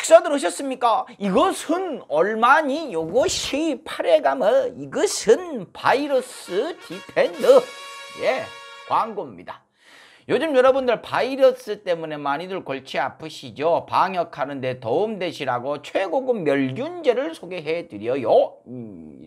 식사들 하셨습니까? 이것은 얼마니? 요것이 8회가뭐 이것은 바이러스 디펜더 광고입니다. 요즘 여러분들 바이러스 때문에 많이들 골치 아프시죠? 방역하는 데 도움되시라고 최고급 멸균제를 소개해 드려요.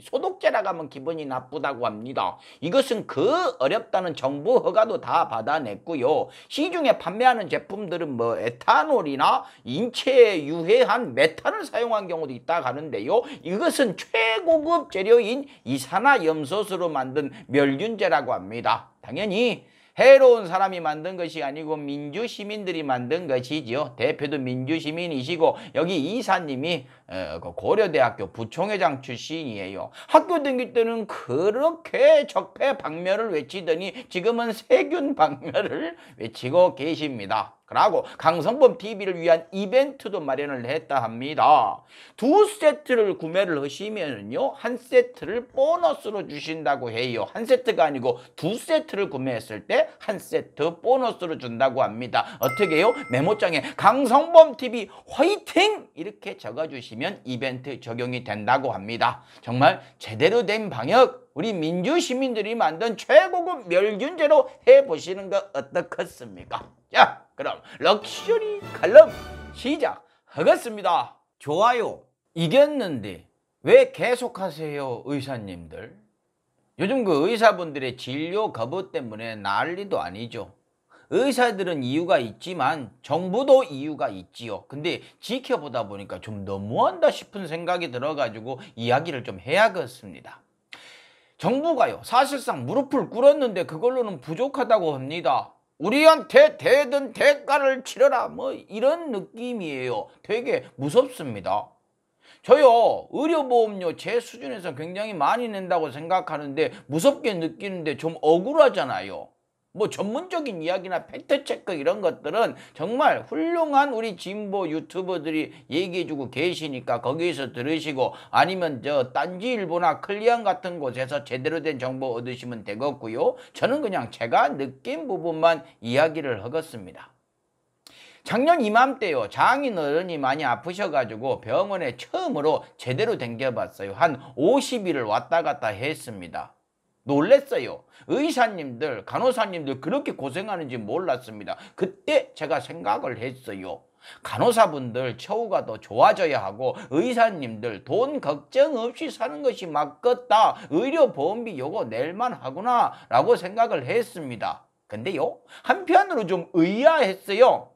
소독제라고 하면 기분이 나쁘다고 합니다. 이것은 그 어렵다는 정부 허가도 다 받아냈고요. 시중에 판매하는 제품들은 뭐 에탄올이나 인체에 유해한 메탄을 사용한 경우도 있다고 하는데요. 이것은 최고급 재료인 이산화염소수로 만든 멸균제라고 합니다. 당연히 해로운 사람이 만든 것이 아니고 민주시민들이 만든 것이지요. 대표도 민주시민이시고 여기 이사님이 고려대학교 부총회장 출신이에요. 학교 다닐 때는 그렇게 적폐박멸을 외치더니 지금은 세균박멸을 외치고 계십니다. 그러고 강성범 TV를 위한 이벤트도 마련을 했다 합니다. 2세트를 구매를 하시면요, 한 세트를 보너스로 주신다고 해요. 한 세트가 아니고 2세트를 구매했을 때 한 세트 보너스로 준다고 합니다. 어떻게 해요? 메모장에 강성범 TV 화이팅! 이렇게 적어주시면 이벤트 적용이 된다고 합니다. 정말 제대로 된 방역, 우리 민주시민들이 만든 최고급 멸균제로 해보시는 거 어떻겠습니까? 자, 그럼 럭셔리 칼럼 시작하겠습니다. 좋아요. 이겼는데 왜 계속하세요, 의사님들? 요즘 그 의사분들의 진료 거부 때문에 난리도 아니죠. 의사들은 이유가 있지만 정부도 이유가 있지요. 근데 지켜보다 보니까 좀 너무한다 싶은 생각이 들어가지고 이야기를 좀 해야겠습니다. 정부가요, 사실상 무릎을 꿇었는데 그걸로는 부족하다고 합니다. 우리한테 대든 대가를 치러라, 뭐 이런 느낌이에요. 되게 무섭습니다. 저요, 의료보험료 제 수준에서 굉장히 많이 낸다고 생각하는데 무섭게 느끼는데 좀 억울하잖아요. 뭐 전문적인 이야기나 팩트체크 이런 것들은 정말 훌륭한 우리 진보 유튜버들이 얘기해주고 계시니까 거기에서 들으시고, 아니면 저 딴지일보나 클리언 같은 곳에서 제대로 된 정보 얻으시면 되겠고요. 저는 그냥 제가 느낀 부분만 이야기를 하겠습니다. 작년 이맘때요, 장인 어른이 많이 아프셔가지고 병원에 처음으로 제대로 댕겨봤어요. 한 50일을 왔다 갔다 했습니다. 놀랬어요. 의사님들, 간호사님들 그렇게 고생하는지 몰랐습니다. 그때 제가 생각을 했어요. 간호사분들 처우가 더 좋아져야 하고 의사님들 돈 걱정 없이 사는 것이 맞겠다. 의료보험비 요거 낼만 하구나 라고 생각을 했습니다. 근데요, 한편으로 좀 의아했어요.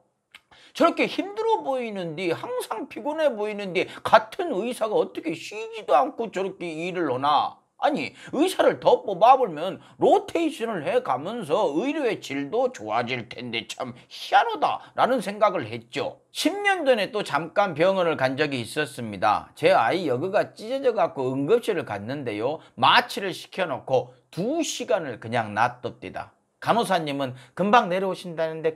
저렇게 힘들어 보이는데, 항상 피곤해 보이는데 같은 의사가 어떻게 쉬지도 않고 저렇게 일을 하나? 아니, 의사를 더 뽑아보면 로테이션을 해가면서 의료의 질도 좋아질 텐데 참 희한하다 라는 생각을 했죠. 10년 전에 또 잠깐 병원을 간 적이 있었습니다. 제 아이 여기가 찢어져 갖고 응급실을 갔는데요, 마취를 시켜놓고 2시간을 그냥 놔둡디다. 간호사님은 금방 내려오신다는데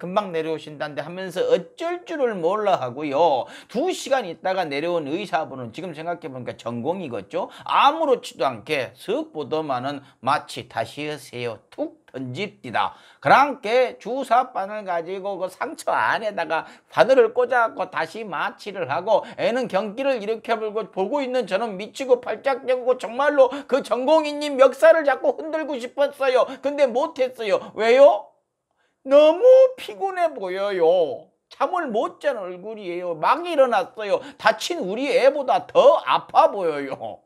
하면서 어쩔 줄을 몰라 하고요. 2시간 있다가 내려온 의사분은 지금 생각해보니까 전공이겠죠. 아무렇지도 않게 슥 보더만은 마취 다시 하세요 툭 던집디다. 그랑께 주사바늘 가지고 그 상처 안에다가 바늘을 꽂아갖고 다시 마취를 하고, 애는 경기를 일으켜 보고 있는 저는 미치고 팔짝 뛰고 정말로 그 전공의님 멱살을 잡고 흔들고 싶었어요. 근데 못했어요. 왜요? 너무 피곤해 보여요. 잠을 못 잔 얼굴이에요. 막 일어났어요. 다친 우리 애보다 더 아파 보여요.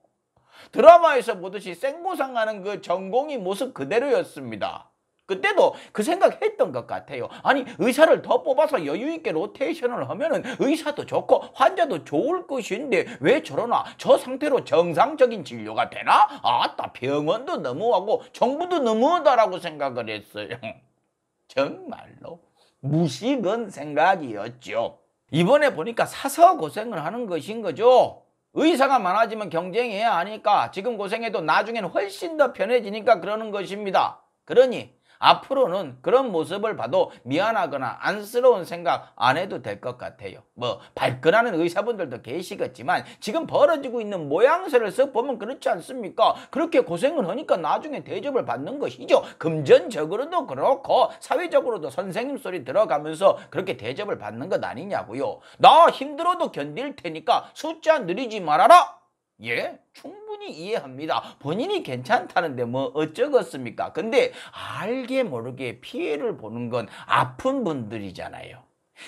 드라마에서 보듯이 생고상하는 그 전공의 모습 그대로였습니다. 그때도 그 생각했던 것 같아요. 아니, 의사를 더 뽑아서 여유있게 로테이션을 하면은 의사도 좋고 환자도 좋을 것인데 왜 저러나? 저 상태로 정상적인 진료가 되나? 아따, 병원도 너무하고 정부도 너무하다라고 생각을 했어요. 정말로 무식한 생각이었죠. 이번에 보니까 사서 고생을 하는 것인 거죠. 의사가 많아지면 경쟁해야 하니까 지금 고생해도 나중에는 훨씬 더 편해지니까 그러는 것입니다. 그러니 앞으로는 그런 모습을 봐도 미안하거나 안쓰러운 생각 안 해도 될 것 같아요. 뭐 발끈하는 의사분들도 계시겠지만 지금 벌어지고 있는 모양새를 쓱 보면 그렇지 않습니까? 그렇게 고생을 하니까 나중에 대접을 받는 것이죠. 금전적으로도 그렇고 사회적으로도 선생님 소리 들어가면서 그렇게 대접을 받는 것 아니냐고요. 나 힘들어도 견딜 테니까 숫자 느리지 말아라. 예, 충분히 이해합니다. 본인이 괜찮다는데 뭐 어쩌겠습니까? 근데 알게 모르게 피해를 보는 건 아픈 분들이잖아요.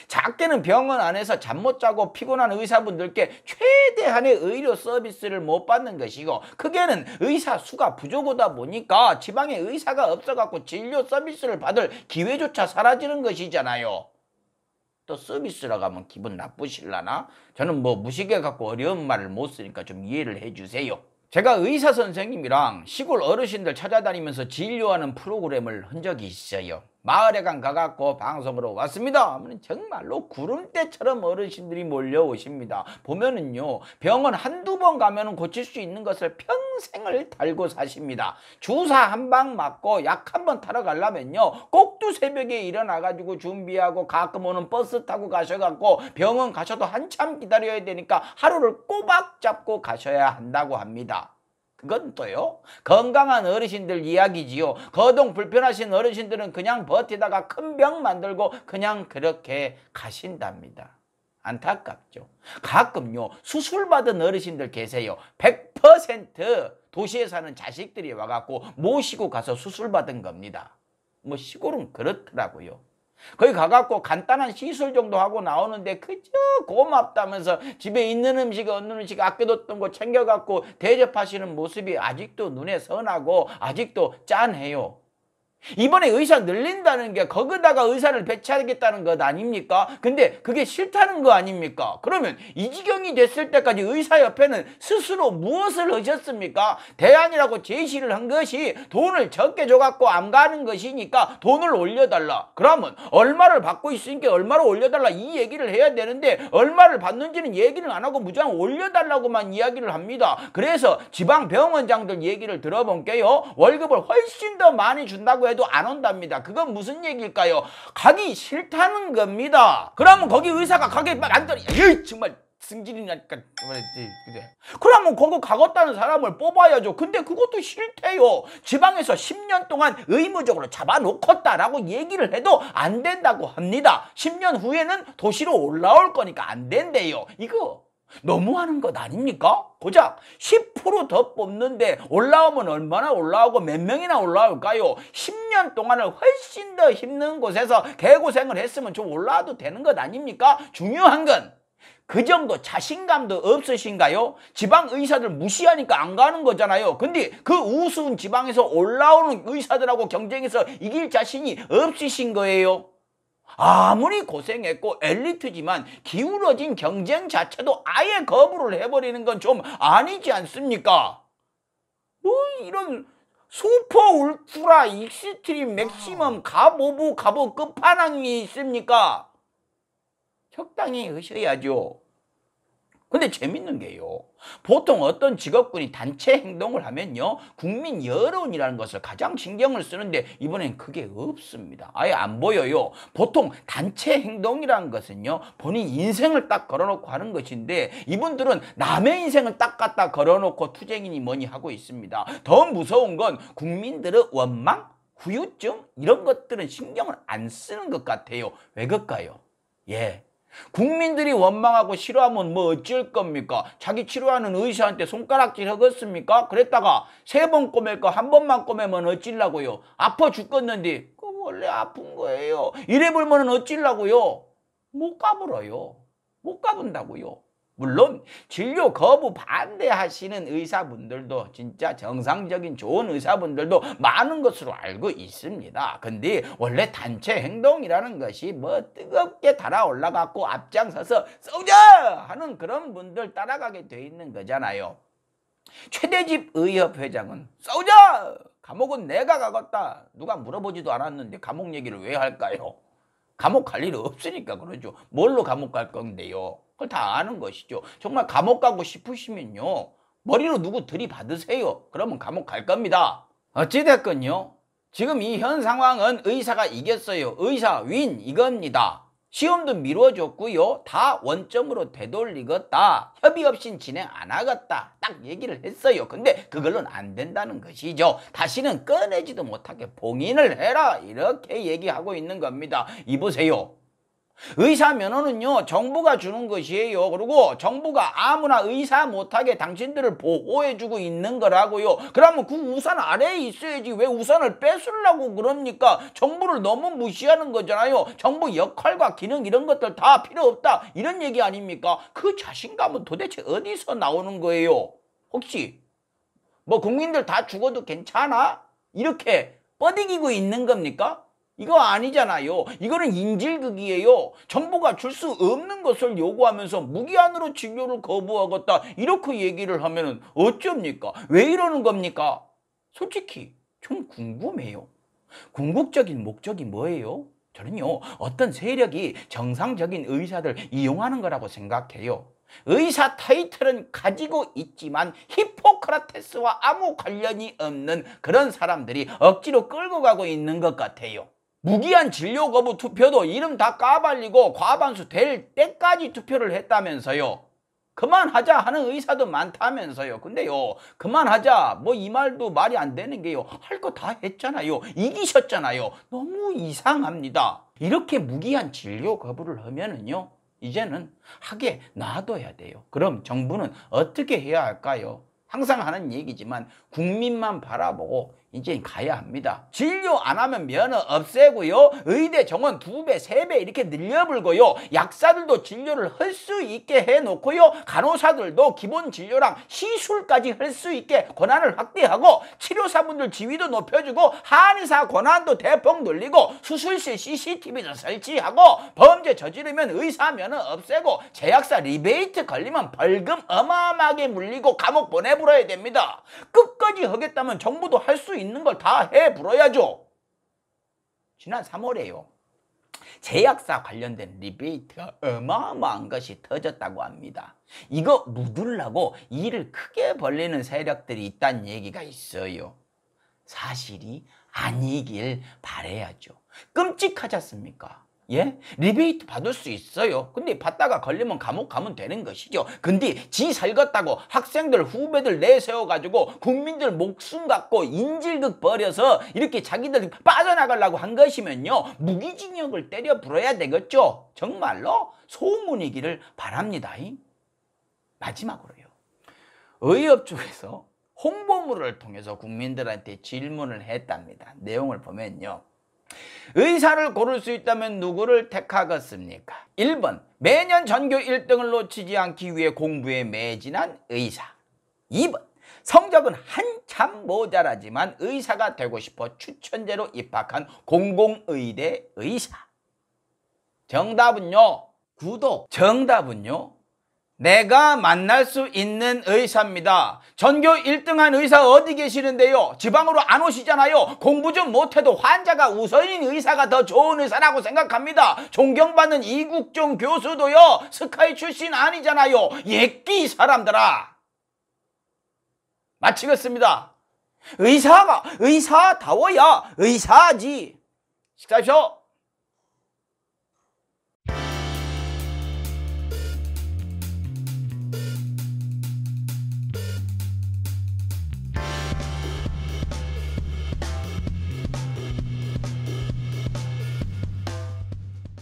작게는 병원 안에서 잠 못 자고 피곤한 의사분들께 최대한의 의료 서비스를 못 받는 것이고, 크게는 의사 수가 부족하다 보니까 지방에 의사가 없어갖고 진료 서비스를 받을 기회조차 사라지는 것이잖아요. 또 서비스라고 하면 기분 나쁘실라나? 저는 뭐 무식해 갖고 어려운 말을 못 쓰니까 좀 이해를 해주세요. 제가 의사 선생님이랑 시골 어르신들 찾아다니면서 진료하는 프로그램을 한 적이 있어요. 마을에 가갖고 방송으로 왔습니다 하면 정말로 구름대처럼 어르신들이 몰려오십니다. 보면은요, 병원 한두 번 가면은 고칠 수 있는 것을 평생을 달고 사십니다. 주사 한 방 맞고 약 한 번 타러 가려면요, 꼭두 새벽에 일어나가지고 준비하고 가끔 오는 버스 타고 가셔갖고 병원 가셔도 한참 기다려야 되니까 하루를 꼬박 잡고 가셔야 한다고 합니다. 그건 또요, 건강한 어르신들 이야기지요. 거동 불편하신 어르신들은 그냥 버티다가 큰 병 만들고 그냥 그렇게 가신답니다. 안타깝죠. 가끔요, 수술받은 어르신들 계세요. 100% 도시에 사는 자식들이 와갖고 모시고 가서 수술받은 겁니다. 뭐 시골은 그렇더라고요. 거기 가갖고 간단한 시술 정도 하고 나오는데 그저 고맙다면서 집에 있는 음식 없는 음식 아껴뒀던 거 챙겨갖고 대접하시는 모습이 아직도 눈에 선하고 아직도 짠해요. 이번에 의사 늘린다는 게 거기다가 의사를 배치하겠다는 것 아닙니까? 근데 그게 싫다는 거 아닙니까? 그러면 이 지경이 됐을 때까지 의사협회는 스스로 무엇을 하셨습니까? 대안이라고 제시를 한 것이 돈을 적게 줘갖고 안 가는 것이니까 돈을 올려달라. 그러면 얼마를 받고 있으니까 얼마를 올려달라 이 얘기를 해야 되는데 얼마를 받는지는 얘기를 안 하고 무조건 올려달라고만 이야기를 합니다. 그래서 지방 병원장들 얘기를 들어볼게요. 월급을 훨씬 더 많이 준다고 해도 안 온답니다. 그건 무슨 얘기일까요? 가기 싫다는 겁니다. 그러면 거기 의사가 가게 만들어. 정말 승질이 나니까. 그러면 거기 가겠다는 사람을 뽑아야죠. 근데 그것도 싫대요. 지방에서 10년 동안 의무적으로 잡아놓겠다라고 얘기를 해도 안 된다고 합니다. 10년 후에는 도시로 올라올 거니까 안 된대요. 이거 너무하는 것 아닙니까? 고작 10% 더 뽑는데 올라오면 얼마나 올라오고 몇 명이나 올라올까요? 10년 동안을 훨씬 더 힘든 곳에서 개고생을 했으면 좀 올라와도 되는 것 아닙니까? 중요한 건 그 정도 자신감도 없으신가요? 지방 의사들 무시하니까 안 가는 거잖아요. 근데 그 우스운 지방에서 올라오는 의사들하고 경쟁해서 이길 자신이 없으신 거예요. 아무리 고생했고 엘리트지만 기울어진 경쟁 자체도 아예 거부를 해버리는 건 좀 아니지 않습니까? 뭐 이런 슈퍼 울트라 익스트림 맥시멈 갑 오브 갑오 끝판왕이 있습니까? 적당히 하셔야죠. 근데 재밌는 게요, 보통 어떤 직업군이 단체 행동을 하면요, 국민 여론이라는 것을 가장 신경을 쓰는데 이번엔 그게 없습니다. 아예 안 보여요. 보통 단체 행동이라는 것은요, 본인 인생을 딱 걸어놓고 하는 것인데 이분들은 남의 인생을 딱 갖다 걸어놓고 투쟁이니 뭐니 하고 있습니다. 더 무서운 건 국민들의 원망, 후유증 이런 것들은 신경을 안 쓰는 것 같아요. 왜 그럴까요? 예, 국민들이 원망하고 싫어하면 뭐 어쩔 겁니까? 자기 치료하는 의사한테 손가락질 하겠습니까? 그랬다가 3번 꼬맬 거 1번만 꼬매면 어찌려고요? 아파 죽겠는데 그 원래 아픈 거예요. 이래 보면 어찌려고요? 못 가불어요. 못 가본다고요. 물론 진료 거부 반대하시는 의사분들도 진짜 정상적인 좋은 의사분들도 많은 것으로 알고 있습니다. 근데 원래 단체 행동이라는 것이 뭐 뜨겁게 달아올라갖고 앞장서서 싸우자 하는 그런 분들 따라가게 돼 있는 거잖아요. 최대집 의협 회장은 싸우자! 감옥은 내가 가겠다. 누가 물어보지도 않았는데 감옥 얘기를 왜 할까요? 감옥 갈 일 없으니까 그러죠. 뭘로 감옥 갈 건데요? 그걸 다 아는 것이죠. 정말 감옥 가고 싶으시면요, 머리로 누구 들이받으세요. 그러면 감옥 갈 겁니다. 어찌됐건요, 지금 이 현 상황은 의사가 이겼어요. 의사 윈 이겁니다. 시험도 미뤄졌고요. 다 원점으로 되돌리겠다. 협의 없인 진행 안 하겠다. 딱 얘기를 했어요. 근데 그걸로는 안 된다는 것이죠. 다시는 꺼내지도 못하게 봉인을 해라. 이렇게 얘기하고 있는 겁니다. 이보세요. 의사 면허는요 정부가 주는 것이에요. 그리고 정부가 아무나 의사 못하게 당신들을 보호해주고 있는 거라고요. 그러면 그 우산 아래에 있어야지 왜 우산을 뺏으려고 그럽니까? 정부를 너무 무시하는 거잖아요. 정부 역할과 기능 이런 것들 다 필요 없다 이런 얘기 아닙니까? 그 자신감은 도대체 어디서 나오는 거예요? 혹시 뭐 국민들 다 죽어도 괜찮아? 이렇게 뻗이기고 있는 겁니까? 이거 아니잖아요. 이거는 인질극이에요. 정부가 줄 수 없는 것을 요구하면서 무기한으로 진료를 거부하겠다 이렇게 얘기를 하면은 어쩝니까? 왜 이러는 겁니까? 솔직히 좀 궁금해요. 궁극적인 목적이 뭐예요? 저는요 어떤 세력이 정상적인 의사들 이용하는 거라고 생각해요. 의사 타이틀은 가지고 있지만 히포크라테스와 아무 관련이 없는 그런 사람들이 억지로 끌고 가고 있는 것 같아요. 무기한 진료 거부 투표도 이름 다 까발리고 과반수 될 때까지 투표를 했다면서요. 그만하자 하는 의사도 많다면서요. 근데요 그만하자 뭐 이 말도 말이 안 되는 게요. 할 거 다 했잖아요. 이기셨잖아요. 너무 이상합니다. 이렇게 무기한 진료 거부를 하면은요 이제는 하게 놔둬야 돼요. 그럼 정부는 어떻게 해야 할까요? 항상 하는 얘기지만 국민만 바라보고 이제 가야 합니다. 진료 안 하면 면허 없애고요. 의대 정원 2배, 3배 이렇게 늘려불고요. 약사들도 진료를 할 수 있게 해놓고요. 간호사들도 기본 진료랑 시술까지 할 수 있게 권한을 확대하고 치료사분들 지위도 높여주고 한의사 권한도 대폭 늘리고 수술실 CCTV도 설치하고 범죄 저지르면 의사 면허 없애고 제약사 리베이트 걸리면 벌금 어마어마하게 물리고 감옥 보내버려야 됩니다. 끝까지 하겠다면 정부도 할 수 있는 걸 다 해불어야죠. 지난 3월에요. 제약사 관련된 리베이트가 어마어마한 것이 터졌다고 합니다. 이거 묻으려고 일을 크게 벌리는 세력들이 있다는 얘기가 있어요. 사실이 아니길 바라야죠. 끔찍하지 않습니까? 예? 리베이트 받을 수 있어요. 근데 받다가 걸리면 감옥 가면 되는 것이죠. 근데 지 살겠다고 학생들 후배들 내세워가지고 국민들 목숨 갖고 인질극 벌여서 이렇게 자기들 빠져나가려고 한 것이면요 무기징역을 때려 불어야 되겠죠. 정말로 소문이기를 바랍니다. 마지막으로요. 의협 쪽에서 홍보물을 통해서 국민들한테 질문을 했답니다. 내용을 보면요. 의사를 고를 수 있다면 누구를 택하겠습니까? 1번 매년 전교 1등을 놓치지 않기 위해 공부에 매진한 의사. 2번 성적은 한참 모자라지만 의사가 되고 싶어 추천제로 입학한 공공의대 의사. 정답은요 구독. 정답은요 내가 만날 수 있는 의사입니다. 전교 1등한 의사 어디 계시는데요? 지방으로 안 오시잖아요. 공부 좀 못해도 환자가 우선인 의사가 더 좋은 의사라고 생각합니다. 존경받는 이국종 교수도요 스카이 출신 아니잖아요. 예끼 사람들아. 마치겠습니다. 의사가 의사다워야 의사지. 식사하십시오.